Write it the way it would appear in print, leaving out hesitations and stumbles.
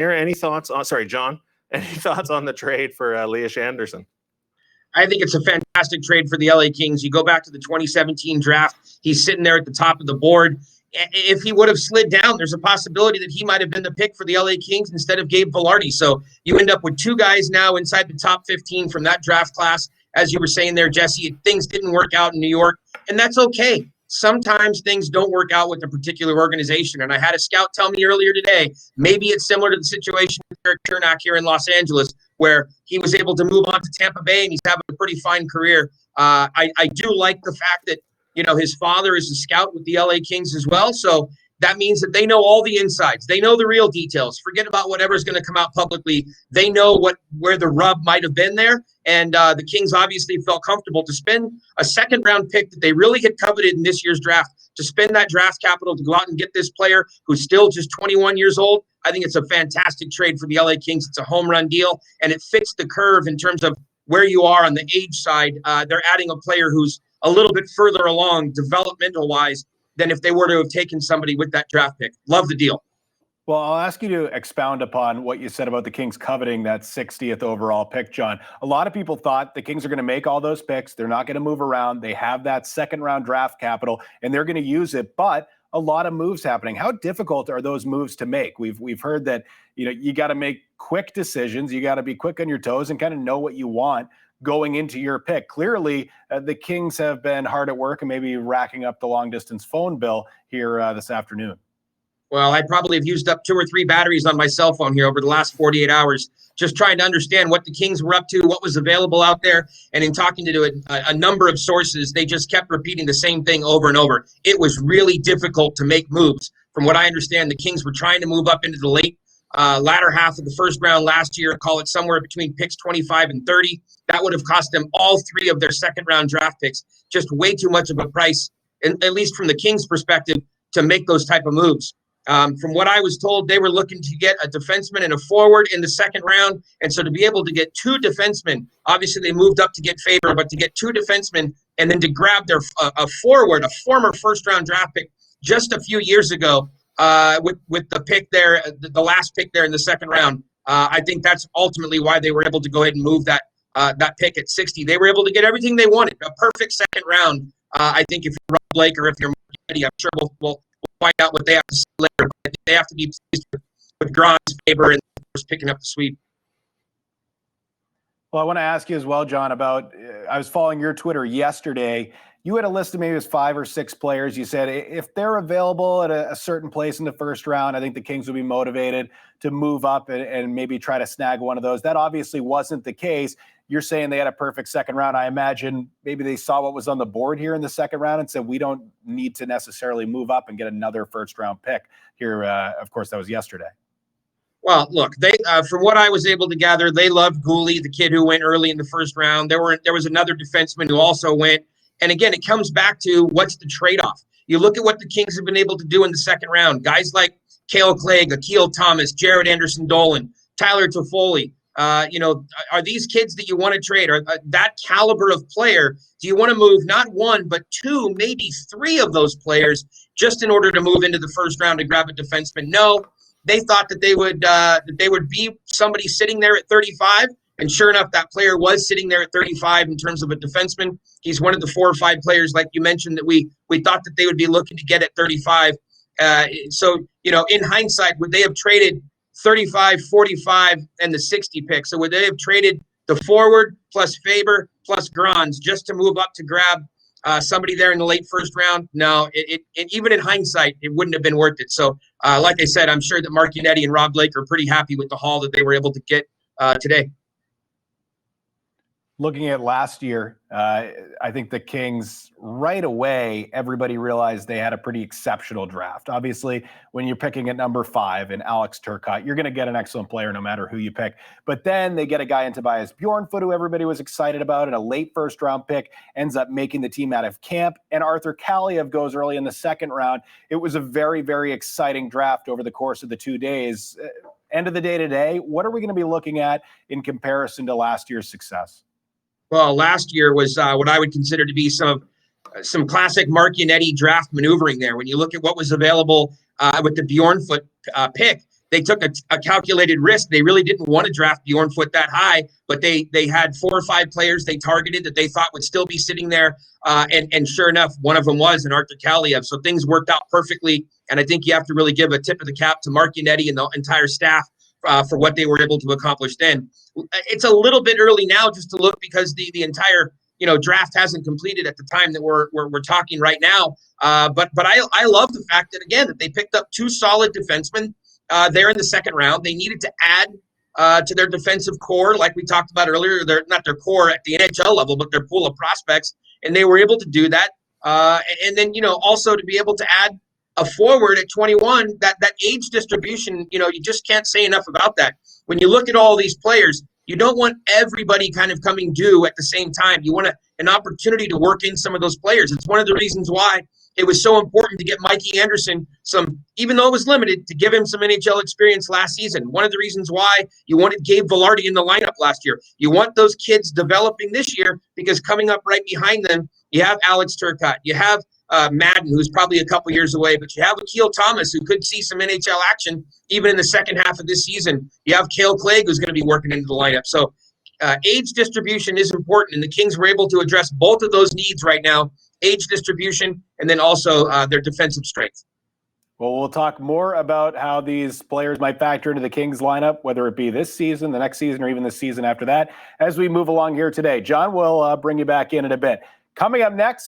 Any thoughts on, sorry, John, any thoughts on the trade for Lias Andersson? I think it's a fantastic trade for the LA Kings. You go back to the 2017 draft, he's sitting there at the top of the board. If he would have slid down, there's a possibility that he might have been the pick for the LA Kings instead of Gabe Vilardi. So you end up with two guys now inside the top 15 from that draft class. As you were saying there, Jesse, things didn't work out in New York, and that's okay. Sometimes things don't work out with a particular organization. And I had a scout tell me earlier today, maybe it's similar to the situation with Eric Chernak here in Los Angeles, where he was able to move on to Tampa Bay and he's having a pretty fine career. I do like the fact that, his father is a scout with the LA Kings as well. So that means that they know all the insides. They know the real details. Forget about whatever's going to come out publicly. They know where the rub might have been there. And the Kings obviously felt comfortable to spend a second-round pick that they really had coveted in this year's draft, to spend that draft capital to go out and get this player who's still just 21 years old. I think it's a fantastic trade for the LA Kings. It's a home run deal, and it fits the curve in terms of where you are on the age side. They're adding a player who's a little bit further along developmental-wise than if they were to have taken somebody with that draft pick. Love the deal. Well, I'll ask you to expound upon what you said about the Kings coveting that 60th overall pick, John. A lot of people thought the Kings are going to make all those picks. They're not going to move around. They have that second-round draft capital, and they're going to use it. But a lot of moves happening. How difficult are those moves to make? We've heard that you got to make quick decisions. You got to be quick on your toes and kind of know what you want going into your pick. Clearly, the Kings have been hard at work and maybe racking up the long-distance phone bill here this afternoon. Well, I probably have used up 2 or 3 batteries on my cell phone here over the last 48 hours, just trying to understand what the Kings were up to, what was available out there. And in talking to a number of sources, they just kept repeating the same thing over and over. It was really difficult to make moves. From what I understand, the Kings were trying to move up into the latter half of the first round last year, call it somewhere between picks 25 and 30. That would have cost them all 3 of their second-round draft picks. Just way too much of a price, at least from the Kings' perspective, to make those type of moves. From what I was told, they were looking to get a defenseman and a forward in the second round. And so to be able to get 2 defensemen, obviously they moved up to get Faber, but to get 2 defensemen and then to grab a forward, a former first-round draft pick just a few years ago with the pick there, the last pick there in the second round, I think that's ultimately why they were able to go ahead and move that pick at 60. They were able to get everything they wanted, a perfect second round. I think if you're Rob Blake or if you're Mark, I'm sure we'll find out what they have to say later. But they have to be pleased with Grant's Faber and picking up the sweep. Well, I want to ask you as well, John, about I was following your Twitter yesterday. You had a list of maybe it was 5 or 6 players. You said if they're available at a certain place in the first round, I think the Kings would be motivated to move up and maybe try to snag one of those. That obviously wasn't the case. You're saying they had a perfect second round. I imagine maybe they saw what was on the board here in the second round and said, we don't need to necessarily move up and get another first round pick here. Of course, that was yesterday. Well, look, they from what I was able to gather, they loved Gooley, the kid who went early in the first round. There was another defenseman who also went. And again, it comes back to what's the trade-off. You look at what the Kings have been able to do in the second round. Guys like Cale Clegg, Akil Thomas, Jared Anderson-Dolan, Tyler Toffoli. Are these kids that you want to trade? Are that caliber of player? Do you want to move not 1, but 2, maybe 3 of those players just in order to move into the first round to grab a defenseman? No, they thought that they would be somebody sitting there at 35. And sure enough, that player was sitting there at 35 in terms of a defenseman. He's one of the 4 or 5 players, like you mentioned, that we thought that they would be looking to get at 35. In hindsight, would they have traded 35, 45, and the 60 pick? So would they have traded the forward plus Faber plus Grans just to move up to grab somebody there in the late first round? No, even in hindsight, it wouldn't have been worth it. So like I said, I'm sure that Mark Yannetti and Rob Blake are pretty happy with the haul that they were able to get today. Looking at last year, I think the Kings, right away, everybody realized they had a pretty exceptional draft. Obviously, when you're picking at number 5 and Alex Turcotte, you're going to get an excellent player no matter who you pick. But then they get a guy in Tobias Bjornfot, who everybody was excited about, and a late first-round pick ends up making the team out of camp. And Arthur Kaliev goes early in the second round. It was a very, very exciting draft over the course of the 2 days. End of the day today, what are we going to be looking at in comparison to last year's success? Well, last year was what I would consider to be some classic Mark Yannetti draft maneuvering there. When you look at what was available with the Bjornfot pick, they took a calculated risk. They really didn't want to draft Bjornfoot that high, but they had 4 or 5 players they targeted that they thought would still be sitting there. And sure enough, one of them was an Arthur Kaliev. So things worked out perfectly. And I think you have to really give a tip of the cap to Mark Yannetti and the entire staff for what they were able to accomplish then. It's a little bit early now just to look because the entire draft hasn't completed at the time that we're talking right now. But I love the fact that, again, that they picked up 2 solid defensemen there in the second round. They needed to add to their defensive core, like we talked about earlier. They're not their core at the NHL level, but their pool of prospects, and they were able to do that. And then also to be able to add a forward at 21, that age distribution, you just can't say enough about that. When you look at all these players, you don't want everybody kind of coming due at the same time. You want an opportunity to work in some of those players. It's one of the reasons why it was so important to get Mikey Anderson even though it was limited, to give him some NHL experience last season. One of the reasons why you wanted Gabe Vilardi in the lineup last year. You want those kids developing this year because coming up right behind them, you have Alex Turcotte. You have Madden, who's probably a couple years away, but you have Akil Thomas, who could see some NHL action even in the second half of this season. You have Cale Clegg, who's going to be working into the lineup. So age distribution is important, and the Kings were able to address both of those needs right now, age distribution and then also their defensive strength. Well, we'll talk more about how these players might factor into the Kings lineup, whether it be this season, the next season, or even the season after that, as we move along here today. John, we'll bring you back in a bit. Coming up next,